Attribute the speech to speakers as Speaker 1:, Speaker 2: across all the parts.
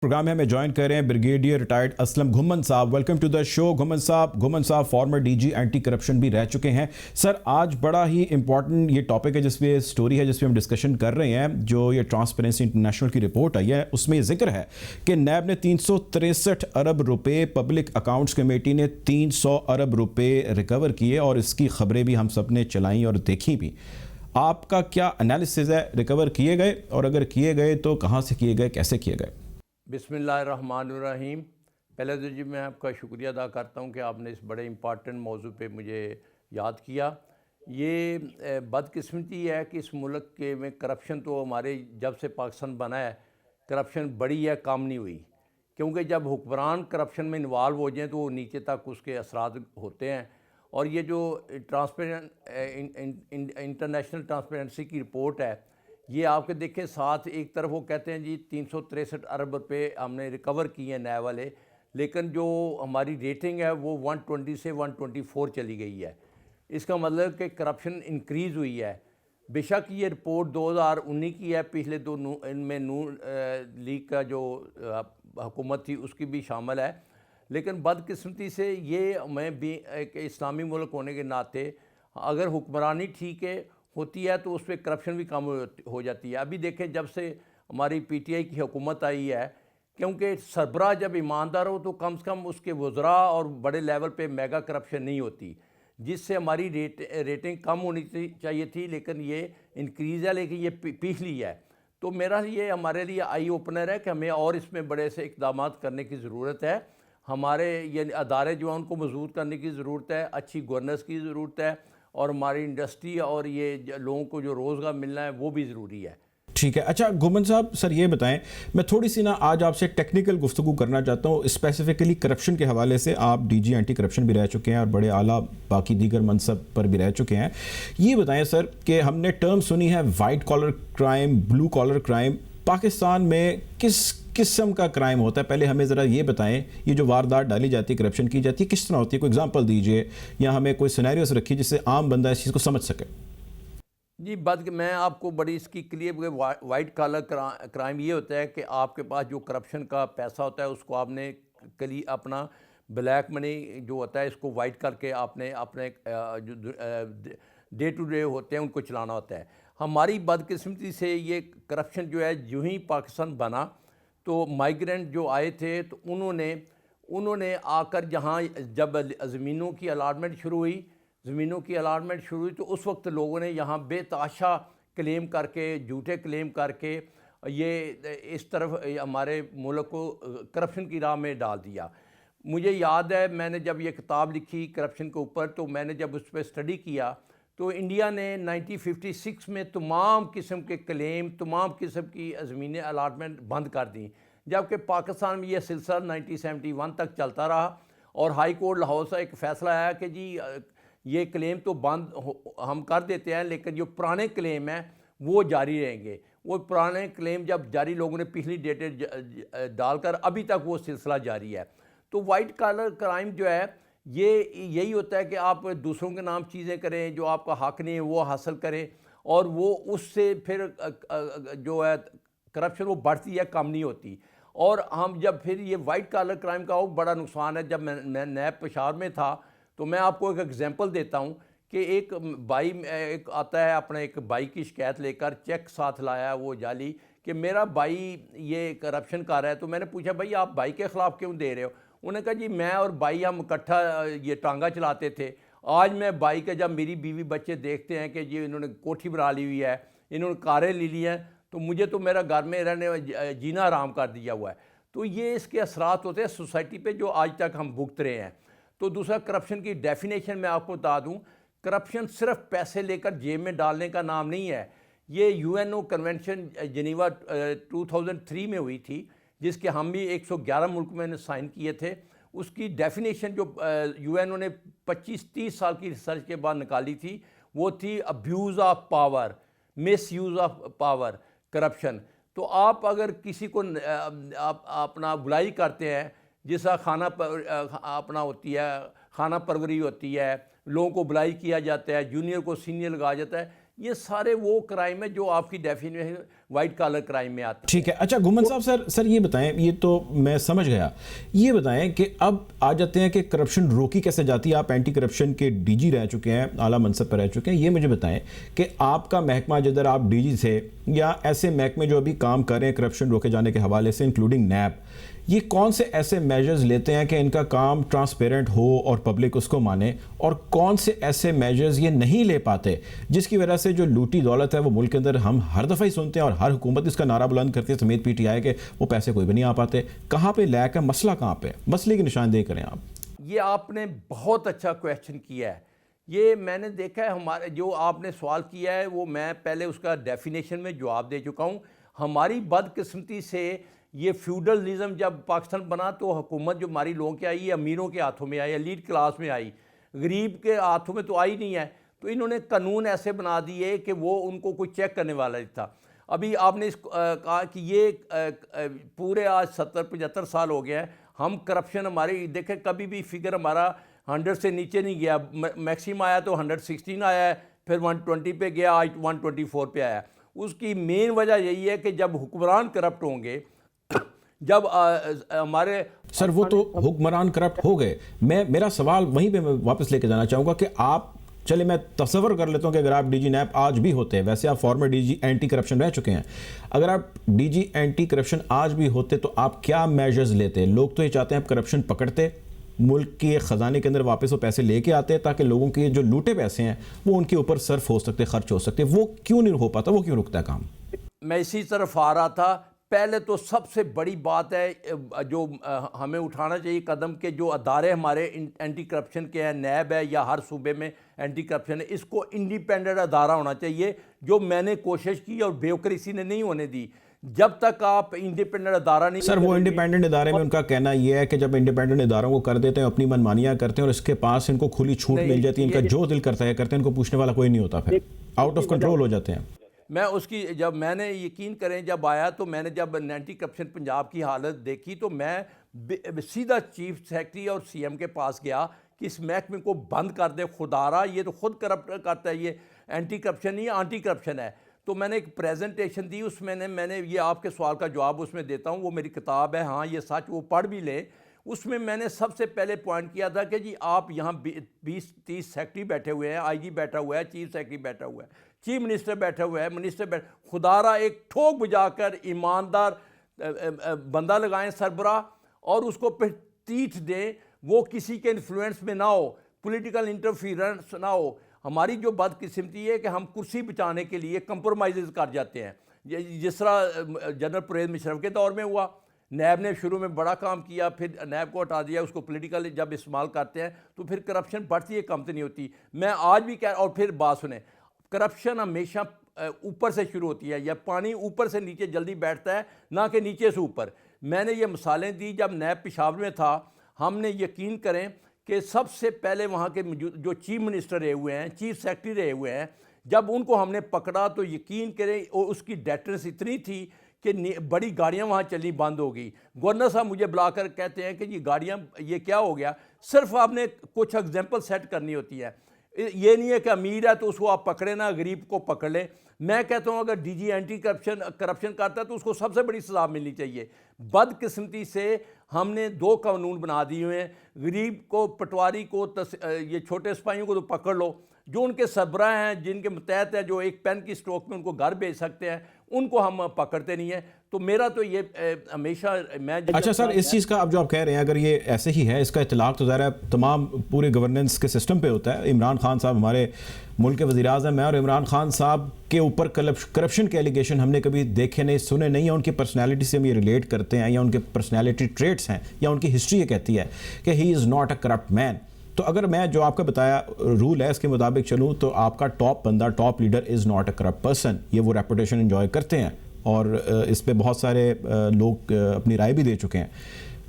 Speaker 1: Programme में हमें join कर रहे हैं ब्रिगेडियर रिटायर्ड असलम घुम्मन साहब। Welcome to the show Ghumman साहब फॉर्मर डीजी एंटी करप्शन भी रह चुके हैं। सर, आज बड़ा ही इंपॉर्टेंट ये टॉपिक है जिसपे स्टोरी है जिसपे हम डिस्कशन कर रहे हैं। जो ये ट्रांसपेरेंसी इंटरनेशनल की रिपोर्ट आई है उसमें ये जिक्र है कि नैब ने 363 अरब रुपए, पब्लिक अकाउंट्स कमेटी ने 300 अरब रुपए रिकवर किए और इसकी खबरें भी हम सब ने चलाई और देखी भी। आपका क्या एनालिसिस है? रिकवर किए गए, और अगर किए गए तो कहाँ से किए गए, कैसे किए गए?
Speaker 2: बिस्मिल्लाहिर्रहमानिर्रहीम। पहले तो जी मैं आपका शुक्रिया अदा करता हूँ कि आपने इस बड़े इम्पॉर्टेंट मौजू पे मुझे याद किया। ये बदकिस्मती है कि इस मुल्क के में करप्शन तो हमारे जब से पाकिस्तान बना है करप्शन बढ़ी है, कम नहीं हुई। क्योंकि जब हुक्मरान करप्शन में इन्वॉल्व हो जाएँ तो वो नीचे तक उसके असरात होते हैं। और ये जो इंटरनेशनल ट्रांसपेरेंसी की रिपोर्ट है, ये आपके देखें साथ एक तरफ वो कहते हैं जी 363 अरब रुपए हमने रिकवर किए हैं नए वाले, लेकिन जो हमारी रेटिंग है वो 120 से 124 चली गई है। इसका मतलब कि करप्शन इंक्रीज़ हुई है। बेशक ये रिपोर्ट 2019 की है, पिछले दो इनमें नून लीग का जो हुकूमत थी उसकी भी शामिल है। लेकिन बदकिस्मती से ये मैं भी एक इस्लामी मुल्क होने के नाते अगर हुक्मरानी ठीक है होती है तो उस पर करप्शन भी कम हो जाती है। अभी देखें जब से हमारी पीटीआई की हुकूमत आई है, क्योंकि सरबराह जब ईमानदार हो तो कम से कम उसके वज़रा और बड़े लेवल पे मेगा करप्शन नहीं होती, जिससे हमारी रेटिंग कम होनी चाहिए थी, लेकिन ये इंक्रीज़ है, लेकिन ये पिछली है। तो मेरा ये हमारे लिए आई ओपनर है कि हमें और इसमें बड़े से इक़दाम करने की ज़रूरत है। हमारे ये अदारे जो हैं उनको मजबूत करने की ज़रूरत है, अच्छी गवर्नेंस की ज़रूरत है, और हमारी इंडस्ट्री और ये लोगों को जो रोज़गार मिलना है वो भी ज़रूरी है।
Speaker 1: ठीक है। अच्छा घुम्मन साहब, सर ये बताएं, मैं थोड़ी सी ना आज आपसे टेक्निकल गुफ्तगू करना चाहता हूँ स्पेसिफिकली करप्शन के हवाले से। आप डीजी एंटी करप्शन भी रह चुके हैं और बड़े आला बाकी दीगर मनसब पर भी रह चुके हैं। ये बताएं सर कि हमने टर्म सुनी है white collar crime, blue collar crime. Pakistan में किस किस्म का क्राइम होता है? पहले हमें ज़रा ये बताएं, ये जो वारदात डाली जाती है, करप्शन की जाती है, किस तरह होती है? कोई एग्जांपल दीजिए या हमें कोई सिनेरियोस रखिए जिससे आम बंदा इस चीज़ को समझ सके।
Speaker 2: जी मैं आपको बड़ी इसकी क्लियर, वाइट कॉलर क्राइम ये होता है कि आपके पास जो करप्शन का पैसा होता है उसको आपने अपना ब्लैक मनी जो होता है इसको वाइट करके आपने अपने जो डे टू डे होते हैं उनको चलाना होता है। हमारी बदकिस्मती से ये करप्शन जो है यूँ ही पाकिस्तान बना तो माइग्रेंट जो आए थे तो उन्होंने आकर यहाँ जब ज़मीनों की अलाटमेंट शुरू हुई तो उस वक्त लोगों ने यहाँ बेताशा क्लेम करके, झूठे क्लेम करके ये इस तरफ हमारे मुल्क को करप्शन की राह में डाल दिया। मुझे याद है मैंने जब ये किताब लिखी करप्शन के ऊपर, तो मैंने जब उस पर स्टडी किया तो इंडिया ने 1956 में तमाम किस्म के क्लेम, तमाम किस्म की ज़मीनें अलाटमेंट बंद कर दी, जबकि पाकिस्तान में यह सिलसिला 1971 तक चलता रहा। और हाई कोर्ट लाहौर से एक फ़ैसला आया कि जी ये क्लेम तो बंद हम कर देते हैं, लेकिन जो पुराने क्लेम हैं वो जारी रहेंगे। वो पुराने क्लेम जब जारी, लोगों ने पिछली डेटें डालकर अभी तक वो सिलसिला जारी है। तो वाइट कॉलर क्राइम जो है ये यही होता है कि आप दूसरों के नाम चीज़ें करें, जो आपका हक़ नहीं है वो हासिल करें, और वो उससे फिर जो है करप्शन वो बढ़ती है, कम नहीं होती। और हम जब फिर ये वाइट कॉलर क्राइम का वो बड़ा नुकसान है। जब मैं नैब पेशावर में था तो मैं आपको एक एग्जांपल देता हूँ कि एक भाई एक आता है, अपने एक भाई की शिकायत लेकर चेक साथ लाया वो जाली कि मेरा भाई ये करप्शन कर रहा है। तो मैंने पूछा भाई आप भाई के ख़िलाफ़ क्यों दे रहे हो? उन्होंने कहा जी मैं और भाई हम इकट्ठा ये टांगा चलाते थे। आज मैं भाई के जब मेरी बीवी बच्चे देखते हैं कि जी इन्होंने कोठी बना ली हुई है, इन्होंने कारें ले ली हैं, तो मुझे तो मेरा घर में रहने जीना आराम कर दिया हुआ है। तो ये इसके असरात होते हैं सोसाइटी पे जो आज तक हम भुगत रहे हैं। तो दूसरा, करप्शन की डेफिनेशन मैं आपको बता दूं, करप्शन सिर्फ पैसे लेकर जेब में डालने का नाम नहीं है। ये यूएनओ कन्वेंशन जिनेवा 2003 में हुई थी, जिसके हम भी 111 मुल्क में साइन किए थे। उसकी डेफिनेशन जो यूएनओ ने 25-30 साल की रिसर्च के बाद निकाली थी वो थी abuse of power, miss use of power, corruption. तो आप अगर किसी को आप अपना बुलाई करते हैं, जैसा खाना अपना होती है, खाना परवरी होती है, लोगों को बुलाई किया जाता है, जूनियर को सीनियर लगाया जाता है, ये सारे वो क्राइम है जो आपकी डेफिनेशन वाइट कॉलर क्राइम में आता है।
Speaker 1: ठीक है। अच्छा घुमन साहब, सर ये बताएं, ये तो मैं समझ गया, ये बताएं कि अब आ जाते हैं कि करप्शन रोकी कैसे जाती है। आप एंटी करप्शन के डीजी रह चुके हैं, आला मनसब पर रह चुके हैं, ये मुझे बताएं कि आपका महकमा जिधर आप डीजी थे या ऐसे महकमे जो अभी काम कर रहे हैं करप्शन रोके जाने के हवाले से, इंक्लूडिंग नैब, ये कौन से ऐसे मेजर्स लेते हैं कि इनका काम ट्रांसपेरेंट हो और पब्लिक उसको माने, और कौन से ऐसे मेजर्स ये नहीं ले पाते जिसकी वजह से जो लूटी दौलत है वो मुल्क के अंदर हम हर दफ़ा ही सुनते हैं और हर हुकूमत इसका नारा बुलंद करती है समेत पीटीआई के, वो पैसे कोई भी नहीं आ पाते। कहाँ पे लैक है, मसला कहाँ पे, मसले की निशानदेही करें आप।
Speaker 2: ये आपने बहुत अच्छा क्वेश्चन किया है। ये मैंने देखा है, हमारे जो आपने सवाल किया है वो मैं पहले उसका डेफिनेशन में जवाब दे चुका हूँ। हमारी बदकिस्मती से ये फ्यूडलिज्म जब पाकिस्तान बना तो हुकूमत जो हमारी लोगों की आई, ये अमीरों के हाथों में आई, एलीट क्लास में आई, गरीब के हाथों में तो आई नहीं है। तो इन्होंने कानून ऐसे बना दिए कि वो उनको कोई चेक करने वाला नहीं था। अभी आपने कहा कि ये पूरे आज 70-75 साल हो गए हैं हम करप्शन, हमारी देखें कभी भी फिगर हमारा 100 से नीचे नहीं गया। मैक्सिमम आया तो 116 आया है, फिर 120 पे गया, आज 124 पे आया। उसकी मेन वजह यही है कि जब हुक्मरान करप्ट होंगे, जब हमारे
Speaker 1: सर वो तो हुक्मरान करप्ट हो गए। मेरा सवाल वहीं पे मैं वापस लेके जाना चाहूँगा कि आप, चले मैं तस्वर कर लेता हूँ कि अगर आप डीजी नैब आज भी होते हैं, वैसे आप फॉर्मर डीजी एंटी करप्शन रह चुके हैं, अगर आप डीजी एंटी करप्शन आज भी होते तो आप क्या मेजर्स लेते? लोग तो ये चाहते हैं आप करप्शन पकड़ते, मुल्क के ख़जाने के अंदर वापस वो पैसे लेके आते ताकि लोगों के जो लूटे पैसे हैं वो उनके ऊपर सर्फ हो सकते, खर्च हो सकते। वो क्यों नहीं हो पाता, वो क्यों रुकता है काम?
Speaker 2: मैं इसी तरफ आ रहा था। पहले तो सबसे बड़ी बात है जो हमें उठाना चाहिए कदम के जो अदारे हमारे एंटी करप्शन के हैं, नैब है या हर सूबे में एंटी करप्शन है, इसको इंडिपेंडेंट अदारा होना चाहिए, जो मैंने कोशिश की और बेवकूफ़ी किसी ने नहीं होने दी। जब तक आप इंडिपेंडेंट अदारा नहीं,
Speaker 1: सर वो इंडिपेंडेंट इदारे में उनका कहना यह है कि जब इंडिपेंडेंट इदारों को कर देते हैं, अपनी मनमानियां करते हैं और इसके पास इनको खुली छूट मिल जाती है, इनका जो दिल करता है करते हैं, इनको पूछने वाला कोई नहीं होता, फिर आउट ऑफ कंट्रोल हो जाते हैं।
Speaker 2: मैं उसकी जब मैंने यकीन करें जब आया तो मैंने जब एंटी करप्शन पंजाब की हालत देखी तो मैं सीधा चीफ सेक्रेटरी और सीएम के पास गया कि इस महकमे को बंद कर दे, खुदारा ये तो खुद करप्ट करता है, ये एंटी करप्शन नहीं एंटी करप्शन है। तो मैंने एक प्रेजेंटेशन दी, उसमें मैंने ये आपके सवाल का जवाब उसमें देता हूँ, वो मेरी किताब है, हाँ ये सच, वो पढ़ भी लें। उसमें मैंने सबसे पहले पॉइंट किया था कि जी आप यहाँ 20-30 सेक्रेटरी बैठे हुए हैं, आईजी बैठा हुआ है, चीफ सेक्रेटरी बैठा हुआ है, चीफ मिनिस्टर बैठा हुआ है, मिनिस्टर खुदारा एक ठोक बुझाकर ईमानदार बंदा लगाएं सरबराह और उसको फिर तीठ दें, वो किसी के इन्फ्लुएंस में ना हो, पॉलिटिकल इंटरफेरेंस ना हो। हमारी जो बदकिस्मती है कि हम कुर्सी बचाने के लिए कंप्रोमाइज़ कर जाते हैं, जिस तरह जनरल परवेज़ मुशर्रफ के दौर में हुआ। नैब ने शुरू में बड़ा काम किया, फिर नैब को हटा दिया, उसको पॉलिटिकल जब इस्तेमाल करते हैं तो फिर करप्शन बढ़ती है, कम तो नहीं होती। मैं आज भी कह, और फिर बात सुने, करप्शन हमेशा ऊपर से शुरू होती है, या पानी ऊपर से नीचे जल्दी बैठता है ना कि नीचे से ऊपर। मैंने ये मिसालें दी, जब नैब पेशावर में था, हमने यकीन करें कि सबसे पहले वहाँ के जो चीफ मिनिस्टर रहे हुए हैं, चीफ सेक्रेटरी रहे हुए हैं, जब उनको हमने पकड़ा तो यकीन करें उसकी डेटरेंस इतनी थी कि बड़ी गाड़ियाँ वहाँ चलनी बंद हो गई। गवर्नर साहब मुझे बुलाकर कहते हैं कि ये गाड़ियाँ, ये क्या हो गया? सिर्फ आपने कुछ एग्जाम्पल सेट करनी होती है, ये नहीं है कि अमीर है तो उसको आप पकड़े ना, गरीब को पकड़ ले। मैं कहता हूँ अगर डीजी एंटी करप्शन करता है तो उसको सबसे बड़ी सज़ा मिलनी चाहिए। बदकिस्मती से हमने 2 कानून बना दिए हुए हैं, गरीब को, पटवारी को, ये छोटे सिपाहियों को तो पकड़ लो, जो उनके सरबराह हैं, जिनके मतहत है, जो एक पेन की स्ट्रोक में उनको घर भेज सकते हैं, उनको हम पकड़ते नहीं हैं। तो मेरा तो ये हमेशा मैं
Speaker 1: अच्छा सर, इस चीज़ का अब जो आप कह रहे हैं, अगर ये ऐसे ही है, इसका इतलाक़ तो ज़ाहिर है तमाम पूरे गवर्नेंस के सिस्टम पे होता है। इमरान खान साहब हमारे मुल्क के वज़ीर-ए-आज़म हैं और इमरान खान साहब के ऊपर करप्शन के एलिगेशन हमने कभी देखे नहीं, सुने नहीं, या उनकी पर्सनैलिटी से हम ये रिलेट करते हैं, या उनके पर्सनैलिटी ट्रेट्स हैं, या उनकी हिस्ट्री ये कहती है कि he is not a corrupt man. तो अगर मैं जो आपका बताया रूल है इसके मुताबिक चलूँ तो आपका टॉप बंदा, top leader is not a corrupt person, ये वो रेपुटेशन एंजॉय करते हैं और इस पे बहुत सारे लोग अपनी राय भी दे चुके हैं।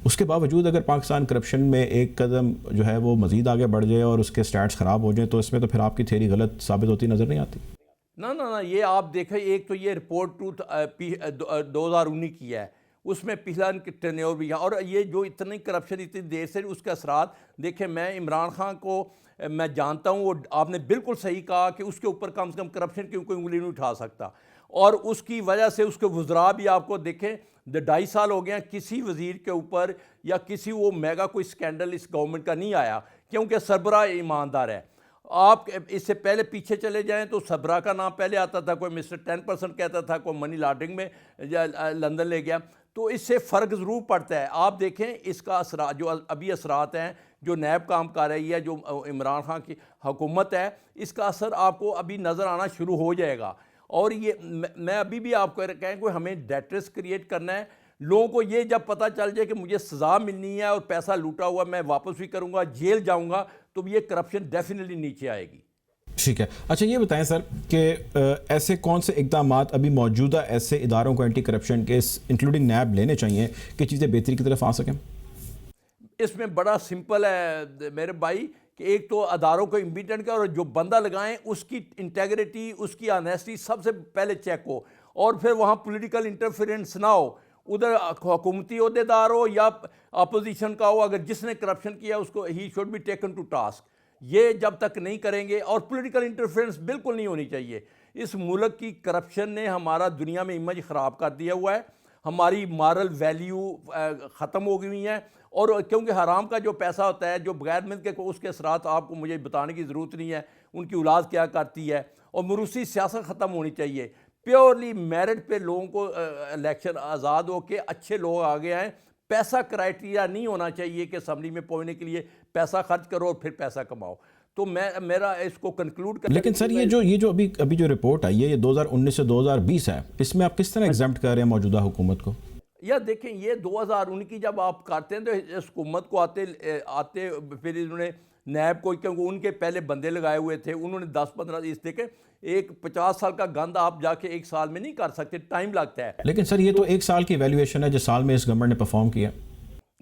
Speaker 1: उसके बावजूद अगर पाकिस्तान करप्शन में एक कदम जो है वो मज़ीद आगे बढ़ जाए और उसके स्टैट्स ख़राब हो जाए तो इसमें तो फिर आपकी थ्योरी गलत साबित होती नज़र नहीं आती।
Speaker 2: ना, ये आप देखें, एक तो ये रिपोर्ट 2019 की है, उसमें पिछला टेन्योर भी है, और ये जो इतनी करप्शन इतनी देर से, उसके असरात देखें। मैं इमरान खान को मैं जानता हूँ, वो आपने बिल्कुल सही कहा कि उसके ऊपर कम से कम करप्शन की कोई उंगली नहीं उठा सकता। और उसकी वजह से उसके वज़रा भी आपको देखें 2.5 साल हो गए हैं, किसी वज़ीर के ऊपर या किसी वो मेगा कोई स्कैंडल इस गवर्नमेंट का नहीं आया, क्योंकि सरबराह ईमानदार है। आप इससे पहले पीछे चले जाएं तो सरबराह का नाम पहले आता था, कोई मिस्टर 10% कहता था, कोई मनी लॉन्ड्रिंग में लंदन ले गया, तो इससे फ़र्क ज़रूर पड़ता है। आप देखें इसका असरा जो अभी असरात हैं, जो नैब काम कर रही है, जो इमरान खान की हुकूमत है, इसका असर आपको अभी नज़र आना शुरू हो जाएगा। और ये मैं अभी भी आपको कहें कि हमें डेटर्स क्रिएट करना है। लोगों को ये जब पता चल जाए कि मुझे सज़ा मिलनी है और पैसा लूटा हुआ मैं वापस भी करूँगा, जेल जाऊँगा, तो ये करप्शन डेफिनेटली नीचे आएगी।
Speaker 1: ठीक है। अच्छा ये बताएं सर कि ऐसे कौन से इक़दामात अभी मौजूदा ऐसे इदारों को एंटी करप्शन के इंक्लूडिंग नैब लेने चाहिए कि चीज़ें बेहतरी की तरफ आ सकें?
Speaker 2: इसमें बड़ा सिंपल है मेरे भाई कि एक तो अदारों को इम्पीटेंट का, और जो बंदा लगाएं उसकी इंटेग्रिटी, उसकी ऑनेस्टी सबसे पहले चेक हो, और फिर वहाँ पॉलिटिकल इंटरफेरेंस ना हो, उधर हुकूमती अहदेदार हो या अपोजिशन का हो, अगर जिसने करप्शन किया उसको ही should be taken to task. ये जब तक नहीं करेंगे, और पॉलिटिकल इंटरफेरेंस बिल्कुल नहीं होनी चाहिए। इस मुल्क की करप्शन ने हमारा दुनिया में इमेज ख़राब कर दिया हुआ है, हमारी मॉरल वैल्यू ख़त्म हो गई हैं। और क्योंकि हराम का जो पैसा होता है, जो बगैर मिल्क के, उसके असरात आपको मुझे बताने की ज़रूरत नहीं है, उनकी औलाद क्या करती है। और मरूसी सियासत ख़त्म होनी चाहिए, प्योरली मेरिट पे लोगों को इलेक्शन आज़ाद हो के अच्छे लोग आगे आएँ। पैसा क्राइटेरिया नहीं होना चाहिए कि असम्बली में पहुंचने के लिए पैसा खर्च करो और फिर पैसा कमाओ। तो मेरा इसको कंक्लूड कर,
Speaker 1: लेकिन सर ये जो अभी जो रिपोर्ट आई है, ये 2019 से 2020 है, इसमें आप किस तरह एग्जाम्प्ट कर रहे हैं मौजूदा हुकूमत को?
Speaker 2: या देखें, ये 2019 की जब आप करते हैं तो इस हुकूमत को आते फिर इन्होंने नैब को, क्योंकि उनके पहले बंदे लगाए हुए थे, उन्होंने 10-15 इस देखें, एक 50 साल का गंद आप जाके 1 साल में नहीं कर सकते, टाइम लगता है।
Speaker 1: लेकिन सर ये तो 1 साल की वैल्यूएशन है जो साल में इस गवर्नमेंट ने परफॉर्म किया।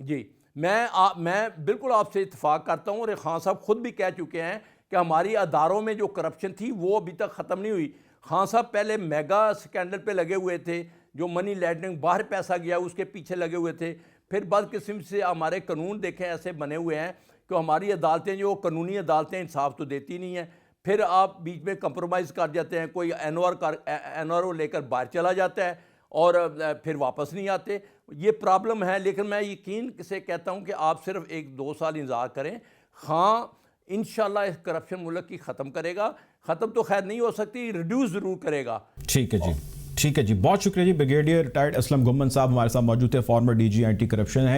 Speaker 2: जी, मैं बिल्कुल आपसे इत्तेफाक करता हूँ, और खान साहब खुद भी कह चुके हैं कि हमारी अदारों में जो करप्शन थी वो अभी तक ख़त्म नहीं हुई। खान साहब पहले मेगा स्कैंडल पे लगे हुए थे, जो मनी लैंडरिंग, बाहर पैसा गया उसके पीछे लगे हुए थे। फिर बदकिस्मती से हमारे कानून देखें ऐसे बने हुए हैं कि हमारी अदालतें, जो कानूनी अदालतें, इंसाफ तो देती नहीं हैं। फिर आप बीच में कंप्रोमाइज़ कर जाते हैं, कोई एनओआर लेकर बाहर चला जाता है और फिर वापस नहीं आते। ये प्रॉब्लम है। लेकिन मैं यकीन से कहता हूँ कि आप सिर्फ 1-2 साल इंतज़ार करें, हाँ इंशाल्लाह इस करप्शन मुल्क की ख़त्म करेगा। ख़त्म तो खैर नहीं हो सकती, रिड्यूस ज़रूर करेगा।
Speaker 1: ठीक है जी, ठीक है जी, बहुत शुक्रिया जी। ब्रिगेडियर रिटायर्ड असलम घुम्मन साहब हमारे साथ मौजूद थे, फॉर्मर डीजी एंटी करप्शन है।